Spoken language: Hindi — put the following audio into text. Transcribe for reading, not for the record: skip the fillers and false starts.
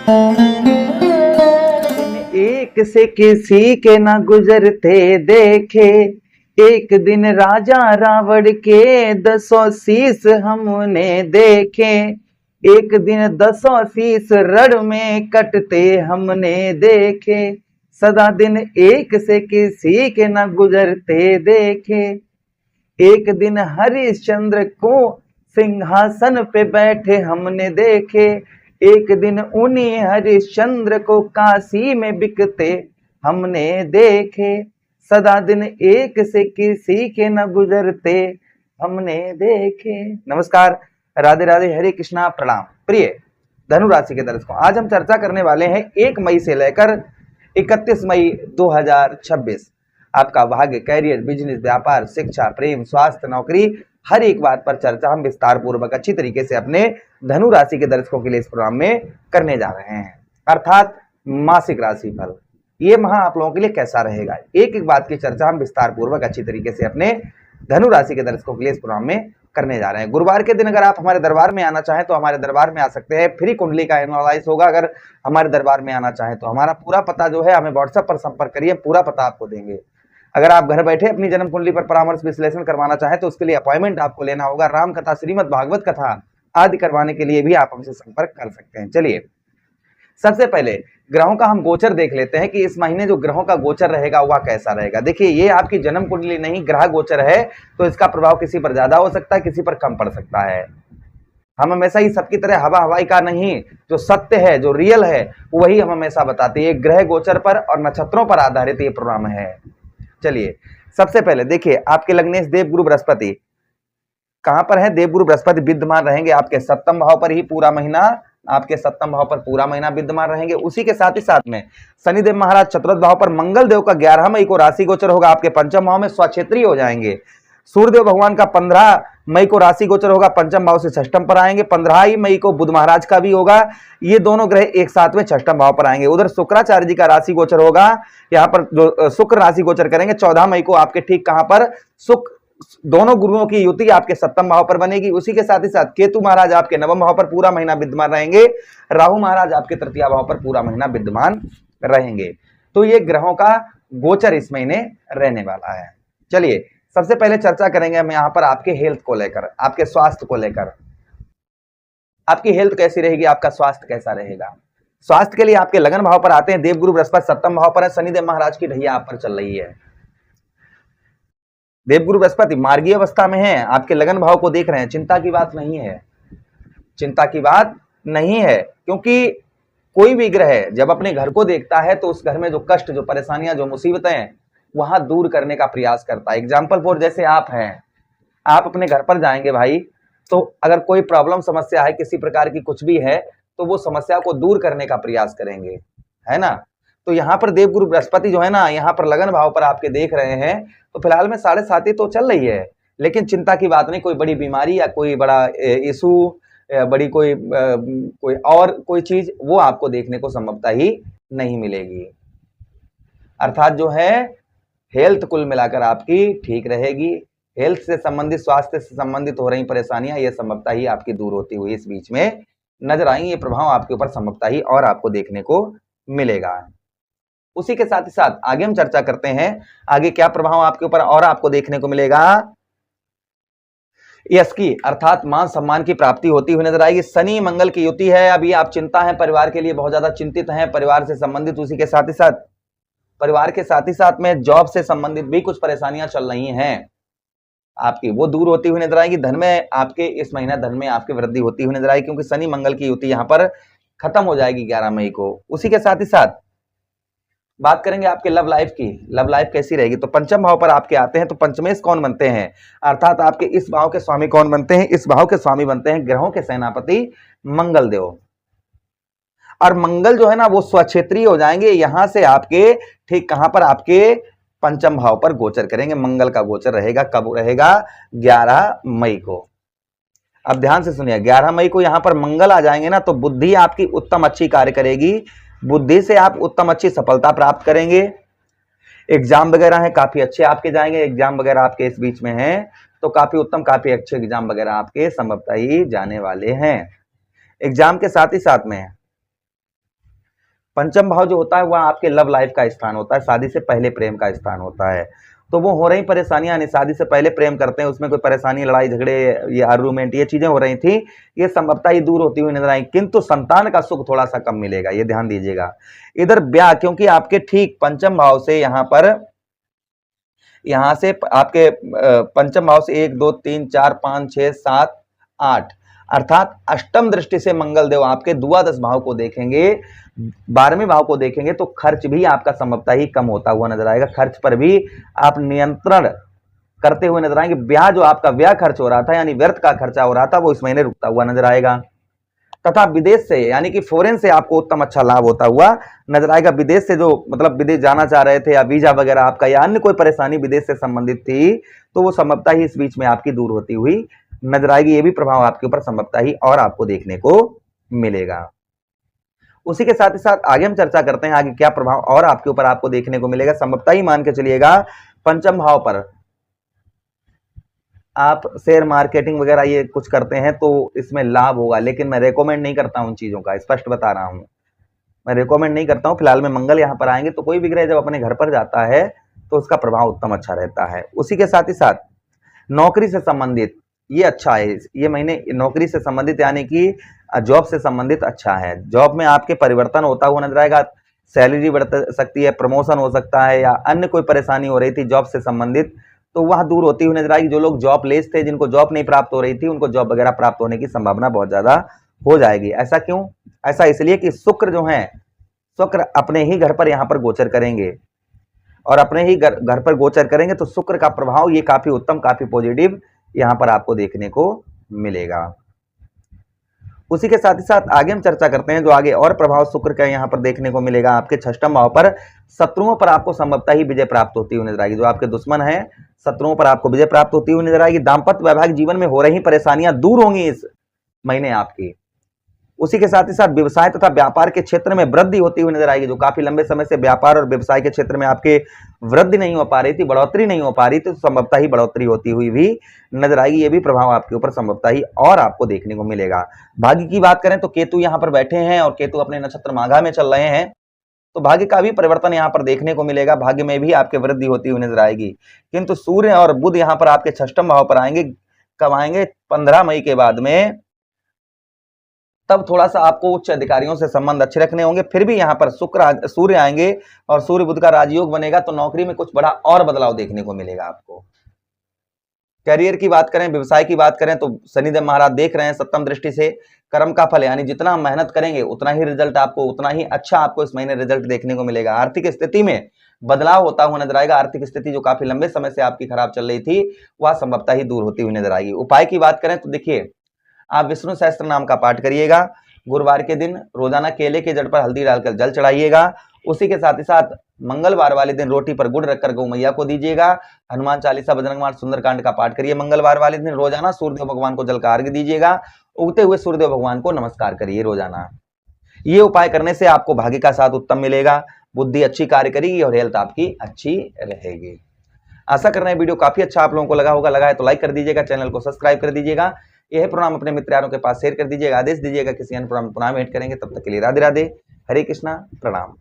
एक से किसी के न गुजरते देखे, एक दिन राजा रावण के 10 शीश हमने देखे, एक दिन 10 शीश रण में कटते हमने देखे, सदा दिन एक से किसी के न गुजरते देखे। एक दिन हरिश्चंद्र को सिंहासन पे बैठे हमने देखे, एक दिन उन्हीं हरिश्चंद्र को काशी में बिकते हमने देखे, सदा दिन एक से किसी के न गुजरते हमने देखे। नमस्कार, राधे राधे, हरे कृष्णा, प्रणाम। प्रिय धनु राशि के दर्शकों, आज हम चर्चा करने वाले हैं 1 मई से लेकर 31 मई 2026 आपका भाग्य, कैरियर, बिजनेस, व्यापार, शिक्षा, प्रेम, स्वास्थ्य, नौकरी, हर एक बात पर चर्चा हम विस्तार पूर्वक अच्छी तरीके से अपने धनु राशि के दर्शकों के लिए इस प्रोग्राम में करने जा रहे हैं, अर्थात मासिक राशि फल। ये माह आप लोगों के लिए कैसा रहेगा, एक एक बात की चर्चा हम विस्तार पूर्वक अच्छी तरीके से अपने धनु राशि के दर्शकों के लिए इस प्रोग्राम में करने जा रहे हैं। गुरुवार के दिन अगर आप हमारे दरबार में आना चाहें तो हमारे दरबार में आ सकते हैं, फ्री कुंडली का एनालाइज होगा। अगर हमारे दरबार में आना चाहें तो हमारा पूरा पता जो है, हमें व्हाट्सएप पर संपर्क करिए, पूरा पता आपको देंगे। अगर आप घर बैठे अपनी जन्म कुंडली पर परामर्श विश्लेषण करवाना चाहें तो उसके लिए अपॉइंटमेंट आपको लेना होगा। राम कथा, श्रीमद् भागवत कथा आदि करवाने के लिए भी आप हमसे संपर्क कर सकते हैं। चलिए, सबसे पहले ग्रहों का हम गोचर देख लेते हैं कि इस महीने जो ग्रहों का गोचर रहेगा वह कैसा रहेगा। देखिए, ये आपकी जन्म कुंडली नहीं, ग्रह गोचर है, तो इसका प्रभाव किसी पर ज्यादा हो सकता है, किसी पर कम पड़ सकता है। हम हमेशा ही सबकी तरह हवा हवाई का नहीं, जो सत्य है, जो रियल है, वही हम हमेशा बताते हैं। ग्रह गोचर पर और नक्षत्रों पर आधारित ये प्रोग्राम है। चलिए, सबसे पहले देखिए, आपके लग्नेश देवगुरु बृहस्पति कहां पर है? देवगुरु बृहस्पति विद्यमान रहेंगे आपके 7वें भाव पर ही पूरा महीना, आपके 7वें भाव पर पूरा महीना विद्यमान रहेंगे। उसी के साथ ही साथ में शनिदेव महाराज चतुर्थ भाव पर, मंगल देव का 11 मई को राशि गोचर होगा आपके 5वें भाव में, स्वक्षेत्रीय हो जाएंगे। सूर्यदेव भगवान का 15 मई को राशि गोचर होगा, 5वें भाव से 6ष्टम पर आएंगे। 15 ही मई को बुध महाराज का भी होगा। ये दोनों ग्रह एक साथ में 6ष्टम भाव पर आएंगे। उधर शुक्राचार्य जी का राशि गोचर होगा, यहाँ पर जो शुक्र राशि गोचर करेंगे 14 मई को आपके ठीक कहां पर, दोनों गुरुओं की युति आपके 7वें भाव पर बनेगी। उसी के साथ ही साथ केतु महाराज आपके 9वें भाव पर पूरा महीना विद्यमान रहेंगे। राहु महाराज आपके 3य भाव पर पूरा महीना विद्यमान रहेंगे। तो ये ग्रहों का गोचर इस महीने रहने वाला है। चलिए, सबसे पहले चर्चा करेंगे हम यहाँ पर आपके हेल्थ को लेकर, आपके स्वास्थ्य को लेकर। आपकी हेल्थ कैसी रहेगी, आपका स्वास्थ्य कैसा रहेगा? स्वास्थ्य के लिए आपके लगन भाव पर आते हैं देवगुरु बृहस्पति 7वें भाव पर है, शनिदेव महाराज की ढैया आप पर चल रही है। देवगुरु बृहस्पति मार्गीय अवस्था में है, आपके लगन भाव को देख रहे हैं। चिंता की बात नहीं है, चिंता की बात नहीं है, क्योंकि कोई भी ग्रह जब अपने घर को देखता है तो उस घर में जो कष्ट, जो परेशानियां, जो मुसीबतें हैं, वहां दूर करने का प्रयास करता है। एग्जाम्पल फॉर, जैसे आप हैं, आप अपने घर पर जाएंगे भाई, तो अगर कोई प्रॉब्लम, समस्या है, किसी प्रकार की कुछ भी है, तो वो समस्या को दूर करने का प्रयास करेंगे, है ना। तो यहाँ पर देवगुरु बृहस्पति जो है ना, यहाँ पर लगन भाव पर आपके देख रहे हैं, तो फिलहाल में 7.5 तो चल रही है, लेकिन चिंता की बात नहीं। कोई बड़ी बीमारी या कोई बड़ा इशू, बड़ी कोई और कोई चीज, वो आपको देखने को संभवतः ही नहीं मिलेगी। अर्थात जो है हेल्थ कुल मिलाकर आपकी ठीक रहेगी। हेल्थ से संबंधित, स्वास्थ्य से संबंधित हो रही परेशानियां, ये संभवतः ही आपकी दूर होती हुई इस बीच में नजर आएंगी। ये प्रभाव आपके ऊपर संभवतः ही और आपको देखने को मिलेगा। उसी के साथ ही साथ आगे हम चर्चा करते हैं, आगे क्या प्रभाव आपके ऊपर और आपको देखने को मिलेगा। यश की, अर्थात मान सम्मान की प्राप्ति होती हुई नजर आएगी। शनि मंगल की युति है। अभी आप चिंता है, परिवार के लिए बहुत ज्यादा चिंतित हैं, परिवार से संबंधित। उसी के साथ ही साथ परिवार के साथ ही साथ में जॉब से संबंधित भी कुछ परेशानियां चल रही हैं आपकी, वो दूर होती हुई नजर आएगी। धन में आपके इस महीना धन में आपकी वृद्धि होती हुई नजर आएगी, क्योंकि शनि मंगल की युति यहाँ पर खत्म हो जाएगी 11 मई को। उसी के साथ ही साथ बात करेंगे आपके लव लाइफ की। लव लाइफ कैसी रहेगी? तो 5वें भाव पर आपके आते हैं, तो पंचमेश कौन बनते हैं, अर्थात आपके इस भाव के स्वामी कौन बनते हैं? इस भाव के स्वामी बनते हैं ग्रहों के सेनापति मंगल देव। और मंगल जो है ना, वो स्वक्षेत्रीय हो जाएंगे। यहां से आपके ठीक कहां पर, आपके 5वें भाव पर गोचर करेंगे। मंगल का गोचर रहेगा, कब रहेगा? 11 मई को। अब ध्यान से सुनिए, 11 मई को यहां पर मंगल आ जाएंगे ना, तो बुद्धि आपकी उत्तम अच्छी कार्य करेगी। बुद्धि से आप उत्तम अच्छी सफलता प्राप्त करेंगे। एग्जाम वगैरह है काफी अच्छे आपके जाएंगे। एग्जाम वगैरह आपके इस बीच में हैं, तो काफी उत्तम, काफी अच्छे एग्जाम वगैरह आपके संभवतः ही जाने वाले हैं। एग्जाम के साथ ही साथ में पंचम भाव जो होता है वह आपके लव लाइफ का स्थान होता है, शादी से पहले प्रेम का स्थान होता है। तो वो हो रही परेशानियां, यानी शादी से पहले प्रेम करते हैं उसमें कोई परेशानी, लड़ाई झगड़े, ये आर्गुमेंट, ये चीजें हो रही थी, ये संभवतः ही दूर होती हुई नजर आई, किंतु संतान का सुख थोड़ा सा कम मिलेगा, ये ध्यान दीजिएगा। इधर ब्याह, क्योंकि आपके ठीक पंचम भाव से यहां से आपके पंचम भाव से 1 2 3 4 5 6 7 8 अर्थात अष्टम दृष्टि से मंगल देव आपके द्वादश भाव को देखेंगे, 12वें भाव को देखेंगे, तो खर्च भी आपका संभवतः ही कम होता हुआ नजर आएगा। खर्च पर भी आप नियंत्रण करते हुए नजर आएंगे। ब्याह जो आपका व्यय खर्च हो रहा था, यानी व्यर्थ का खर्चा हो रहा था, वो इस महीने रुकता हुआ नजर आएगा। तथा विदेश से, यानी कि फॉरेन से आपको उत्तम अच्छा लाभ होता हुआ नजर आएगा। विदेश से जो मतलब विदेश जाना चाह रहे थे, या वीजा वगैरह आपका या अन्य कोई परेशानी विदेश से संबंधित थी, तो वो संभवतः ही इस बीच में आपकी दूर होती हुई नजर आएगी। ये भी प्रभाव आपके ऊपर संभवतः ही और आपको देखने को मिलेगा। उसी के साथ ही साथ आगे हम चर्चा करते हैं आगे क्या प्रभाव और आपके ऊपर आपको देखने को मिलेगा। संभवतः ही मान के चलिएगा पंचम भाव पर आप शेयर मार्केटिंग वगैरह ये कुछ करते हैं तो इसमें लाभ होगा, लेकिन मैं रेकमेंड नहीं करता हूं उन चीजों का, स्पष्ट बता रहा हूं, मैं रेकमेंड नहीं करता हूं। फिलहाल में मंगल यहां पर आएंगे, तो कोई भी ग्रह जब अपने घर पर जाता है तो उसका प्रभाव उत्तम अच्छा रहता है। उसी के साथ ही साथ नौकरी से संबंधित ये अच्छा है, ये महीने नौकरी से संबंधित यानी कि जॉब से संबंधित अच्छा है। जॉब में आपके परिवर्तन होता हुआ नजर आएगा, सैलरी बढ़ सकती है, प्रमोशन हो सकता है, या अन्य कोई परेशानी हो रही थी जॉब से संबंधित, तो वह दूर होती हुई नजर आएगी। जो लोग जॉब लेस थे, जिनको जॉब नहीं प्राप्त हो रही थी, उनको जॉब वगैरह प्राप्त होने की संभावना बहुत ज्यादा हो जाएगी। ऐसा क्यों? ऐसा इसलिए कि शुक्र जो है, शुक्र अपने ही घर पर यहाँ पर गोचर करेंगे, और अपने ही घर पर गोचर करेंगे तो शुक्र का प्रभाव ये काफी उत्तम, काफी पॉजिटिव यहाँ पर आपको देखने को मिलेगा। उसी के साथ ही साथ आगे हम चर्चा करते हैं जो आगे और प्रभाव शुक्र का यहाँ पर देखने को मिलेगा। आपके षष्ठम भाव पर शत्रुओं पर आपको संभवतः ही विजय प्राप्त होती हुई नजर आएगी। जो आपके दुश्मन है, शत्रुओं पर आपको विजय प्राप्त होती हुई नजर आएगी। दाम्पत्य वैवाहिक जीवन में हो रही परेशानियां दूर होंगी इस महीने आपकी। उसी के साथ ही साथ व्यवसाय तथा व्यापार के क्षेत्र में वृद्धि होती हुई नजर आएगी। जो काफी लंबे समय से व्यापार और व्यवसाय के क्षेत्र में आपके वृद्धि नहीं हो पा रही थी, बढ़ोतरी नहीं हो पा रही थी, तो संभवतः ही बढ़ोतरी होती हुई भी नजर आएगी। ये भी प्रभाव आपके ऊपर संभवतः ही और आपको देखने को मिलेगा। भाग्य की बात करें तो केतु यहाँ पर बैठे हैं और केतु अपने नक्षत्र माघा में चल रहे हैं, तो भाग्य का भी परिवर्तन यहाँ पर देखने को मिलेगा। भाग्य में भी आपके वृद्धि होती हुई नजर आएगी। किंतु सूर्य और बुध यहाँ पर आपके षष्ठम भाव पर आएंगे, कब आएंगे? 15 मई के बाद में, तब थोड़ा सा आपको उच्च अधिकारियों से संबंध अच्छे रखने होंगे। फिर भी यहाँ पर सूर्य आएंगे और सूर्य बुध का राजयोग बनेगा, तो नौकरी में कुछ बड़ा और बदलाव देखने को मिलेगा आपको। करियर की बात करें, व्यवसाय की बात करें, तो शनिदेव महाराज देख रहे हैं सप्तम दृष्टि से कर्म का फल, यानी जितना मेहनत करेंगे उतना ही रिजल्ट आपको, उतना ही अच्छा आपको इस महीने रिजल्ट देखने को मिलेगा। आर्थिक स्थिति में बदलाव होता हुआ नजर आएगा। आर्थिक स्थिति जो काफी लंबे समय से आपकी खराब चल रही थी, वह संभवतः ही दूर होती हुई नजर आएगी। उपाय की बात करें तो देखिए, आप विष्णु सहस्त्र नाम का पाठ करिएगा। गुरुवार के दिन रोजाना केले के जड़ पर हल्दी डालकर जल चढ़ाइएगा। उसी के साथ ही साथ मंगलवार वाले दिन रोटी पर गुड़ रखकर गौ मैया को दीजिएगा। हनुमान चालीसा, बजरंग बाण, सुंदरकांड का पाठ करिए। मंगलवार वाले दिन रोजाना सूर्यदेव भगवान को जल का अर्घ्य दीजिएगा। उगते हुए सूर्यदेव भगवान को नमस्कार करिए रोजाना। ये उपाय करने से आपको भाग्य का साथ उत्तम मिलेगा, बुद्धि अच्छी कार्य करेगी और हेल्थ आपकी अच्छी रहेगी। आशा कर रहे हैं वीडियो काफी अच्छा आप लोगों को लगा होगा। लगा है तो लाइक कर दीजिएगा, चैनल को सब्सक्राइब कर दीजिएगा। यह प्रोग्राम अपने मित्र यारों के पास शेयर कर दीजिएगा। आदेश दीजिएगा किसी अन्य प्रोग्राम में पुनः भेंट करेंगे। तब तक के लिए राधे राधे, हरे कृष्णा, प्रणाम।